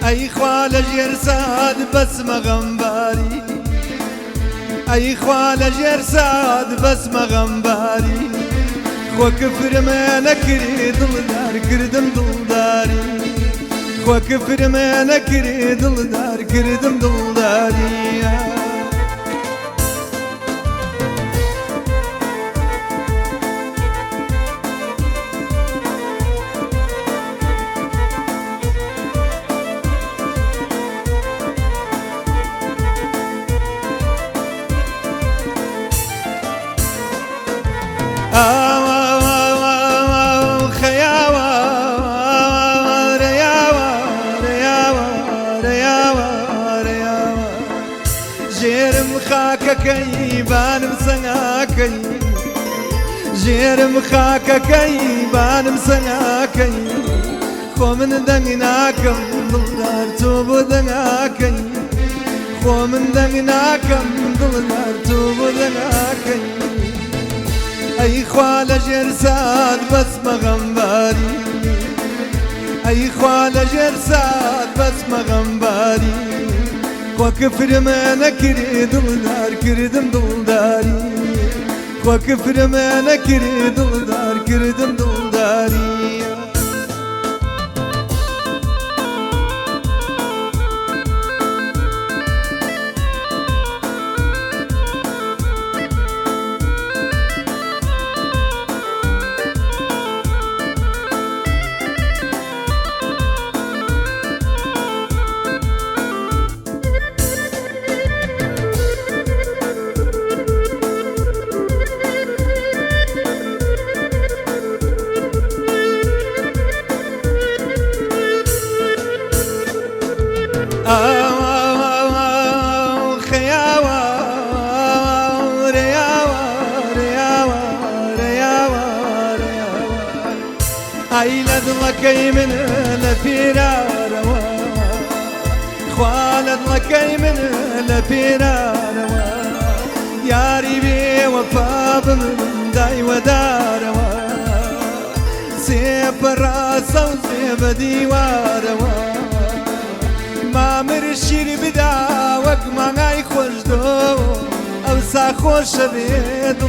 أي خوالة جرساد بس مغنباري أي خوالة جرساد بس مغنباري خو كفر ما نكري دلدار كردم دلداري خو كفر ما نكري دلدار كردم دلداري جيرم خاككي بانم سناكي جيرم خاككي بانم سناكي خو من دنگناكم دلدار توبو دنگاكي خو من دنگناكم دلدار توبو دنگاكي أي خوالة جرساد بس مغنباري أي خوالة جرساد بس مغنباري خو كفر ما نكري دلدار كردم دلداري خو كفر ما نكري دلدار كردم دلداري عيلة لكي من لفيراروا خوالد لكي من لفيراروا ياري بي وفا بمن داي وداروا سيب الراس وسيب ديواروا ما مرشير بدا وقما غاي خوش دو او ساخوش بيدو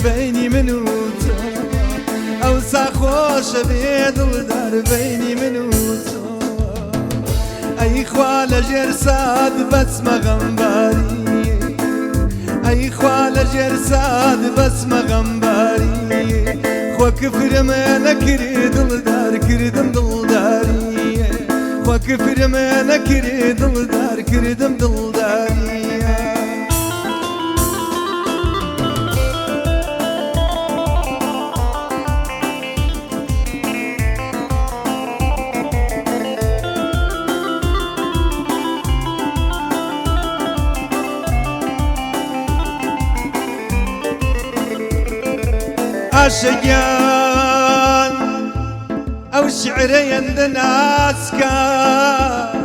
بيني منوتو او ساخوش بيدو دار بيني منوتو اي خوالة جرساد بس مغنباري اي خوالة جرساد بس مغنباري خو كفر ما نكري دلدار كردم دلداري خو كفر ما نكري دلدار كردم دلداري عاشقان او شعري عند ناس كان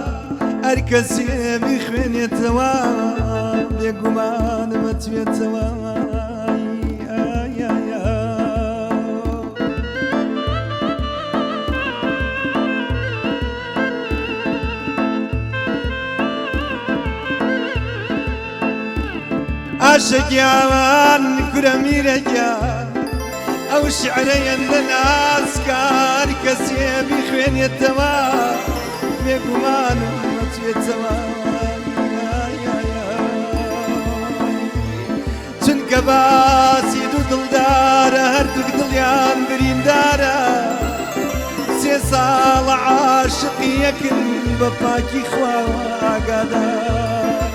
اركز بيخوين يتوا بيقمان متيتوا عاشقان كرمي رجال او شعري عند الناس كار كسي بخوين يتوا بيقمان متيتوا چنك باسي دو دلدار هردوك دليان برين دارا سي سال عاشقي يكن بباكي خوا قادار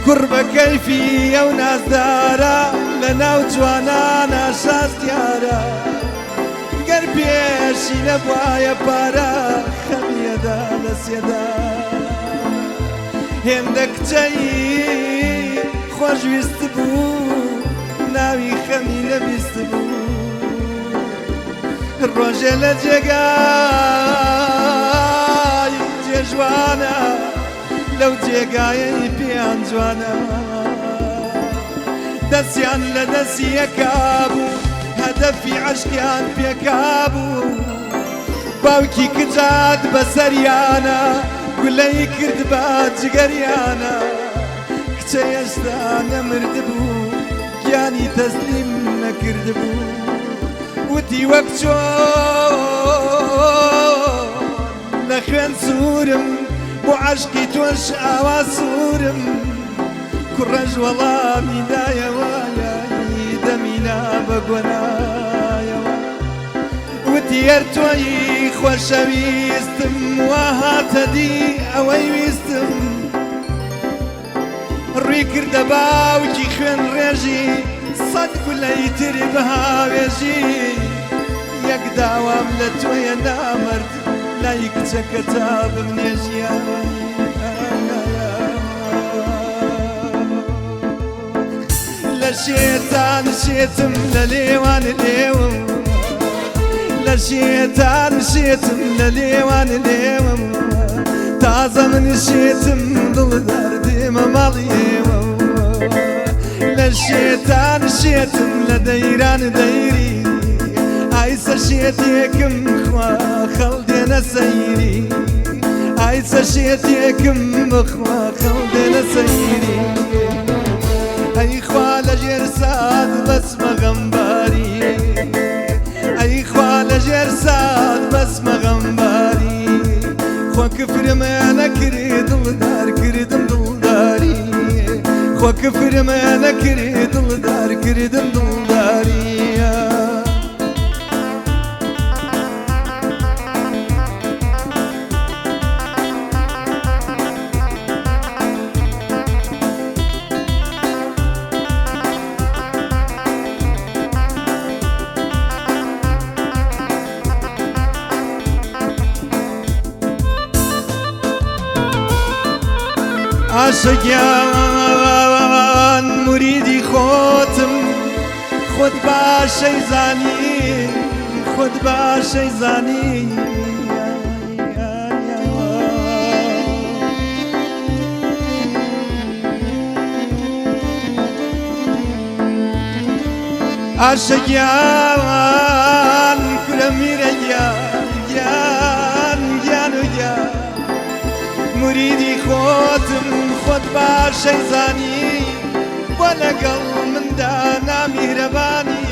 قرب كيفي او ناس دارا لنا وجوانا ناشاز ديارا قربيشي نبوايا بارا خميدا نسيدا هندك جاي خوش ويستبو ناوي خمينة بيستبو الرجل جاي جوانا لو جاي بيان جوانا دسيان لدسي كابو هدفي عشقيان بيكابو باوکی کجات بەسەریانە گولەی کرد بە جگەریانە کچە هێشتا نەمردبوو گیانی تەسلیم نەکردبوو وتی وەک چۆن لە خوێن سوورم بۆ عەشقی تۆش ئاوا سوورم کوڕەش وەڵامی دایەوە یاری دەمینا بە گۆنایەوە وتی هەر تۆی خۆشەویستم وا هاتە دی ئەوەی ویستم ڕووی کردە باوکی خوێن ڕێژی سەد گولەی تر بە هاوێژی یەک داوام لە تۆیە نامەرد لای کچەکە تا بمنێژیان لە شێتان شێتم لە لێوان لێوم لە شێتان شێتم لە لێوان لێوم تازە من شێتم دڵ دەردێمە ماڵی ئێوە لە شێتان شێتم لە دەیران دەیری ئایسە شێتێکم خوا خەڵ دێنە سەیری ئایسە شێتێکم بخوا خەڵ دێنە سەیری ئەی خوا لە ژێر سات بەسمە غەمباری ئەی خوا لە ژێر سات بەسمە غەمباری خۆ کفرمە نەکردی دڵدار کردم دڵداری خۆ کفرمە نەکردی دڵدار کردم دڵداری عاشقیان مریدی خۆتم خۆت باشەی زانی خۆت باشەی زانی عاشقیان کورە میرە گیان گیان و گیان مریدی خۆتم خۆت باشەی زانی بۆ لەگەڵ مندا نامیهرەبانی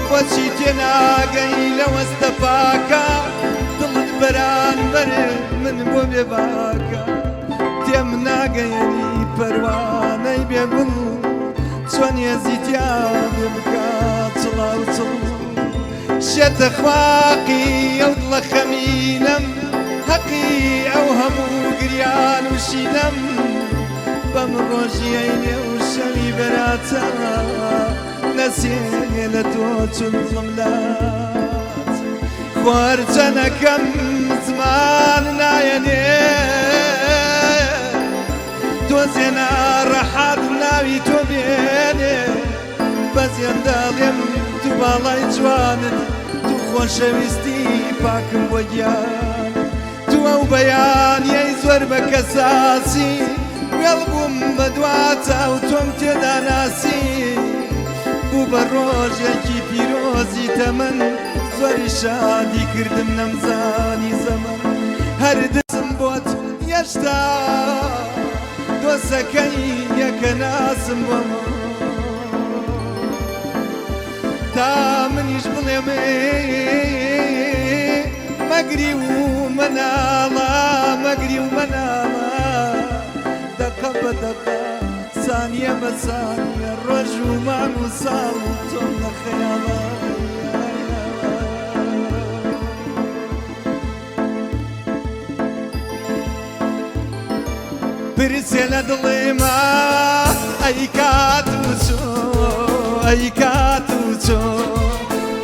بۆچی تێناگەی لە وەستە پاکە دڵت بەرانبەر من بۆ بێباکە تێم ناگەیەنی پەروانەی بێگوڵ چۆن هێزیتیان لێ بکات چڵاو چڵ شێتە خواقی ئەو دڵە خەمینەم حەقی ئەو هەموو گریان و شینەم بەم ڕۆژی ئەینێ و شەوی بەراتە نەسێنێ لە تۆ چون زڵملات خوارچەنەکەم زمان نایەنێ تۆزێ ناڕەحات ناوی تۆ بێنێ بەزێن دەڵێم تو باڵای جوانت تو خۆشەویستی پاکم بۆ گیان تو ئەو بەیانیەی زۆر بە کەساسی وێڵ بووم بە دواتە و تۆم تێدا ناسی بوو بە ڕۆژێکی پیرۆزی تەمەن زۆری شادی کردم نەمزانی زەمن هەر دەسم بۆت هێشتا دۆسەکەی یەکە ناسم بۆمە تا منیش بڵێم مەگری و مەناڵە مەگری و مەناڵە دەقە بە دەقە سانیە بە سانیە ڕۆژ و مانگ و ساڵ تۆم لە خەیاڵە پرسێ لە دڵێمە ئەی کات و چۆ ئەی کات و چۆ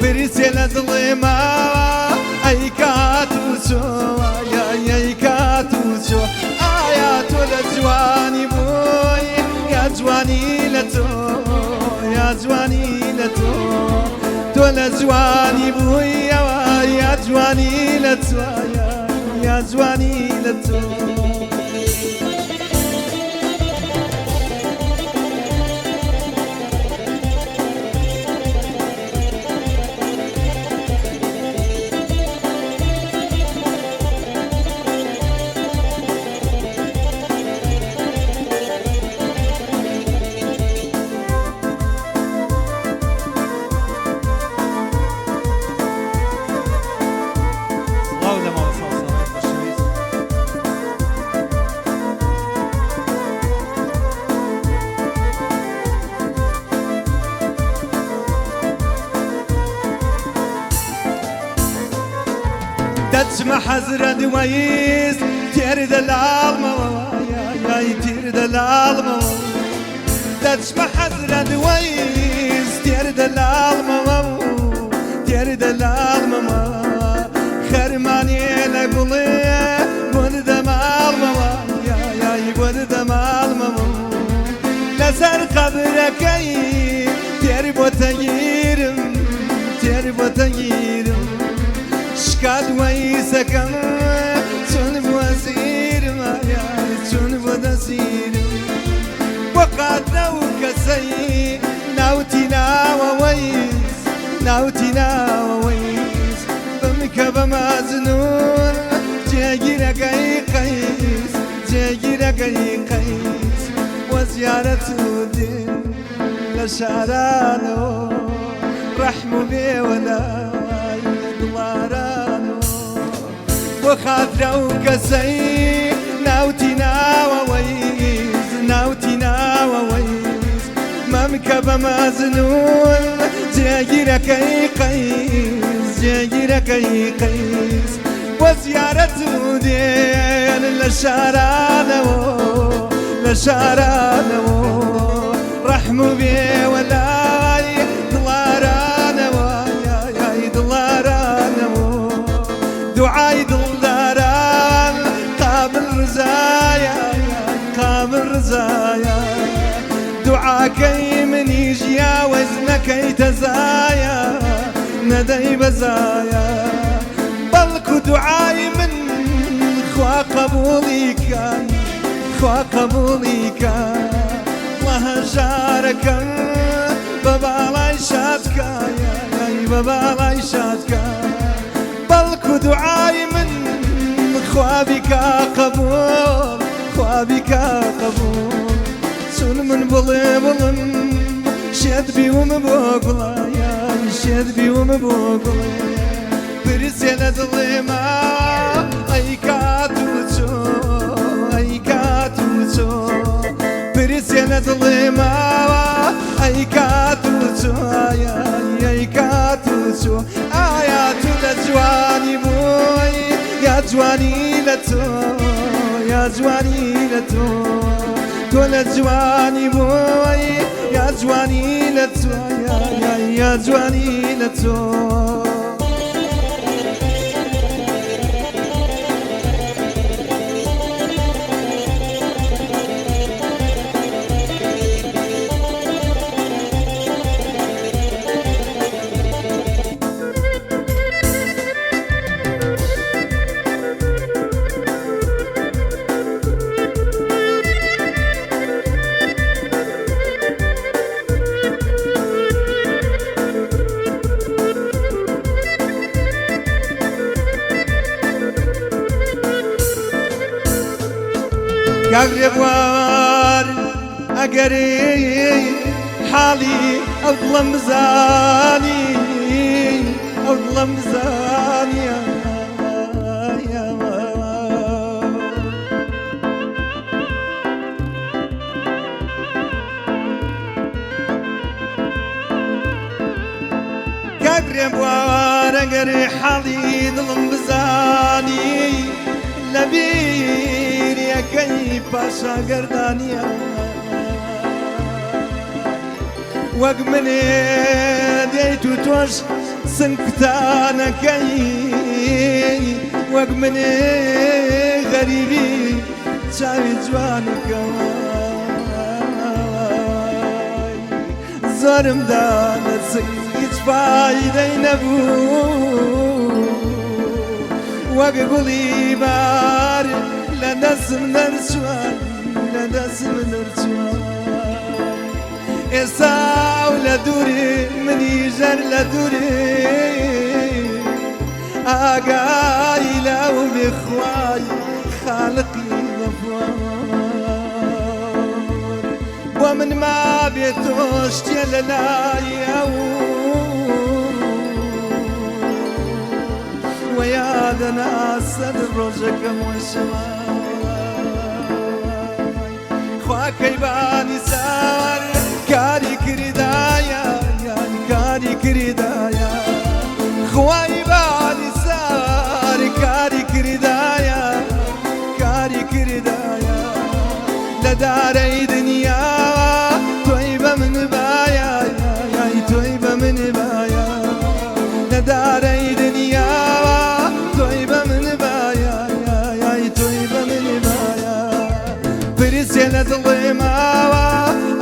پرسێ لە دڵێمە ئەی کات و چۆ ئەی کات و چۆ ئایا تۆ لە جوانی بووی یا جوانی لە تۆ یا جوانی لە تۆ تۆ لە جوانی بووی ئەوە یا جوانی لە تۆ یا جوانی لە تۆ دچمە حەزرە دواییس تێردە لاڵمەوە یای تێردە لاڵمەوە دچمە حەزرە دواییس تێردە لاڵمەوە تێردە لاڵمەوە خەرمانێ لە گوڵێ بۆدە ماڵمەوە یای بۆدە ماڵمەوە لەسەر قەبرەکەی تێر بۆتە گیرم تێر بۆتە گیرم شکات وەیسەکەم چۆن بووە زیرم چۆن بۆ دەزیرم بۆ قاتە و کەسەی ناوتی ناوەوەیس ناوتی ناوەوەیس بمکە بە مازنون جێگیرەکەی قەیس جێگیرەکەی قەیس وە زیارەت و دین لە شارانەوە ڕەحم و بێوەلای دڵارانەوە بۆ خاترە و کەسەی ناوتی ناوەوەیس ناوتی ناوەوەیس مەمکە بە مازنون جێگیرەکەی قەیس جێگیرەکەی قەیس وە زیارەت و دێن لە شارانەوە لە شارانەوە ڕەحم و بێوەلای دڵارانەوە یای دڵارانەوە دوعای دڵداران قابل ڕزایە قابل ڕزایە دوعاکەی منی ژیاوەز نەکەیتە زایە نەدەی بەزایە بەڵکو دوعای من خوا قبوڵی کە خوا قبوڵی کە وە هەژارەکەم بە باڵای شادکە یای بە باڵای شادکە بەڵکو دوعای من خوا بیکە قبوڵ خوا بیکە قبوڵ چون من بڵێ بڵم شێت بیوم بۆ گوڵە یای شێت بیوم بۆ گوڵێ پرسێ لە دڵێمە ئەی کات و چۆ ئەی کات و چۆ پرسێ لە دڵێمەوە ئەی کات و چۆ ئەی کات و چۆ ئایا تو لە جوانی بووی یا جوانی لە تۆ یا جوانی لە تۆ تۆ لە جوانی بووی یا جوانی لە تۆ یا جوانی لە تۆ کاگرێ بوار ئەگەری حاڵی ئەو دڵەم بزانی ئەو دڵەم بزانی کاگرێ بوار ئەگەری حاڵی دڵم بزانی لەبیریەکەی پاشا گەردانیە وەک منێ دێیت و تۆش سنگتانەکەی وەک منێ غەریبی چاوی جوانەکەوە زۆرم دا لە سنگ هیچ فایدەی نەبوو وەک گوڵی بار لە دەستم نەرچووە لە دەستم نەرچووە ئێستا و لە دووری منی ژەر لە دووری ئاگای لەو بێخوای خالقی غەفوار بۆ من ما بێت تۆ شتێ لە لای ئەو ويادنا سد ڕۆژەکەم وەشەوای خوا کەیبانی سار کاری کردایە یان کاری کردایە خوای بانی سار کاری دڵێ ماوە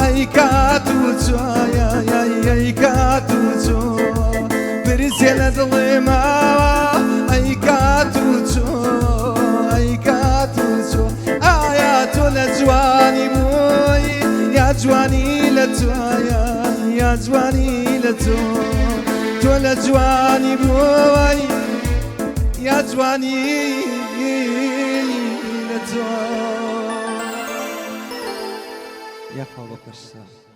ئەی کات و چۆ ئەی کات و چۆ پرسێ لە دڵێ ماوە ئەی کات و چۆ ئەی کات و چۆ ئایا تۆ لە جوانی بووی یا جوانی لە تۆیە یا جوانی لە تۆ تۆ لە جوانی بووی یا جوانی لە تۆ یا خەڵە بەکەشە